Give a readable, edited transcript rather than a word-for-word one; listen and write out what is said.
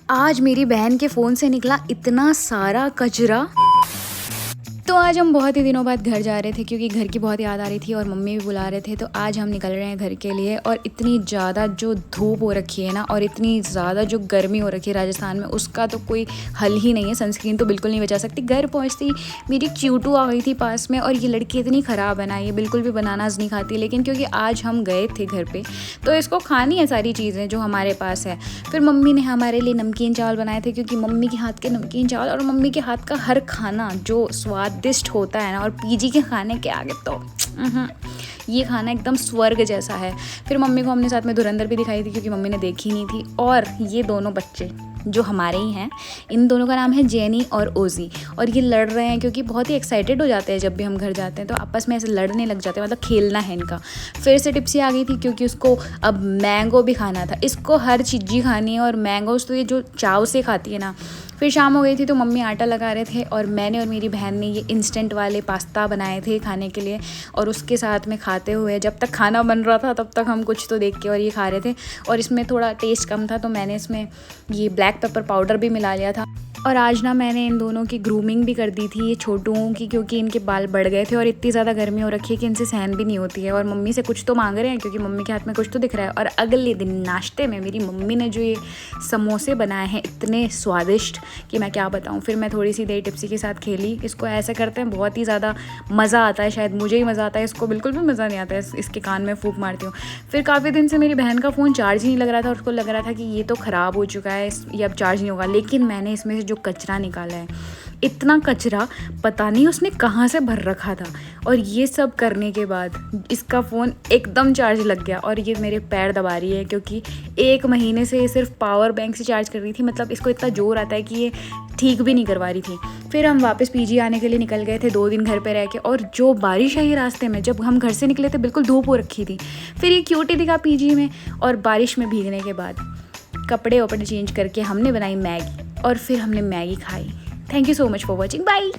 आज मेरी बहन के फ़ोन से निकला इतना सारा कचरा। तो आज हम बहुत ही दिनों बाद घर जा रहे थे क्योंकि घर की बहुत याद आ रही थी और मम्मी भी बुला रहे थे। तो आज हम निकल रहे हैं घर के लिए और इतनी ज़्यादा जो धूप हो रखी है ना और इतनी ज़्यादा जो गर्मी हो रखी है राजस्थान में, उसका तो कोई हल ही नहीं है। सनस्क्रीन तो बिल्कुल नहीं बचा सकती। घर पहुँचती मेरी च्यूटू आ गई थी पास में और ये लड़की इतनी ख़राब है ना, ये बिल्कुल भी बनानाज नहीं खाती। लेकिन क्योंकि आज हम गए थे घर पर तो इसको खानी है सारी चीज़ें जो हमारे पास है। फिर मम्मी ने हमारे लिए नमकीन चावल बनाए थे क्योंकि मम्मी के हाथ के नमकीन चावल और मम्मी के हाथ का हर खाना जो स्वादिष्ट होता है ना, और पीजी के खाने के आगे तो ये खाना एकदम स्वर्ग जैसा है। फिर मम्मी को हमने साथ में धुरंधर भी दिखाई थी क्योंकि मम्मी ने देखी नहीं थी। और ये दोनों बच्चे जो हमारे ही हैं, इन दोनों का नाम है जेनी और ओजी, और ये लड़ रहे हैं क्योंकि बहुत ही एक्साइटेड हो जाते हैं जब भी हम घर जाते हैं तो आपस में ऐसे लड़ने लग जाते हैं, मतलब खेलना है इनका। फिर से टिप्सी आ गई थी क्योंकि उसको अब मैंगो भी खाना था। इसको हर चीज़ खानी है और मैंगोज तो ये जो चाव से खाती है ना। फिर शाम हो गई थी तो मम्मी आटा लगा रहे थे और मैंने और मेरी बहन ने ये इंस्टेंट वाले पास्ता बनाए थे खाने के लिए। और उसके साथ में खाते हुए, जब तक खाना बन रहा था तब तक हम कुछ तो देख के और ये खा रहे थे। और इसमें थोड़ा टेस्ट कम था तो मैंने इसमें ये ब्लैक पेपर पाउडर भी मिला लिया था। और आज ना मैंने इन दोनों की ग्रूमिंग भी कर दी थी, ये छोटुओं की, क्योंकि इनके बाल बढ़ गए थे और इतनी ज़्यादा गर्मी हो रखी है कि इनसे सहन भी नहीं होती है। और मम्मी से कुछ तो मांग रहे हैं क्योंकि मम्मी के हाथ में कुछ तो दिख रहा है। और अगले दिन नाश्ते में मेरी मम्मी ने जो ये समोसे बनाए हैं इतने स्वादिष्ट कि मैं क्या बताऊँ। फिर मैं थोड़ी सी देर टिप्सी के साथ खेली। इसको ऐसे करते हैं बहुत ही ज़्यादा मज़ा आता है, शायद मुझे ही मज़ा आता है, इसको बिल्कुल भी मज़ा नहीं आता है। इसके कान में फूंक मारती हूँ। फिर काफ़ी दिन से मेरी बहन का फ़ोन चार्ज ही नहीं लग रहा था और उसको लग रहा था कि ये तो ख़राब हो चुका है, ये अब चार्ज नहीं होगा। लेकिन मैंने इसमें से जो कचरा निकाला है, इतना कचरा पता नहीं उसने कहाँ से भर रखा था। और ये सब करने के बाद इसका फ़ोन एकदम चार्ज लग गया और ये मेरे पैर दबा रही है क्योंकि 1 महीने से ये सिर्फ पावर बैंक से चार्ज कर रही थी। मतलब इसको इतना जोर आता है कि ये ठीक भी नहीं करवा रही थी। फिर हम वापस पीजी आने के लिए निकल गए थे 2 दिन घर पे रह के। और जो बारिश आई रास्ते में, जब हम घर से निकले थे बिल्कुल धूप हो रखी थी। फिर ये क्यूटी दिखा पीजी में और बारिश में भीगने के बाद कपड़े वपड़े चेंज करके हमने बनाई मैगी और फिर हमने मैगी खाई। Thank you so much for watching, bye.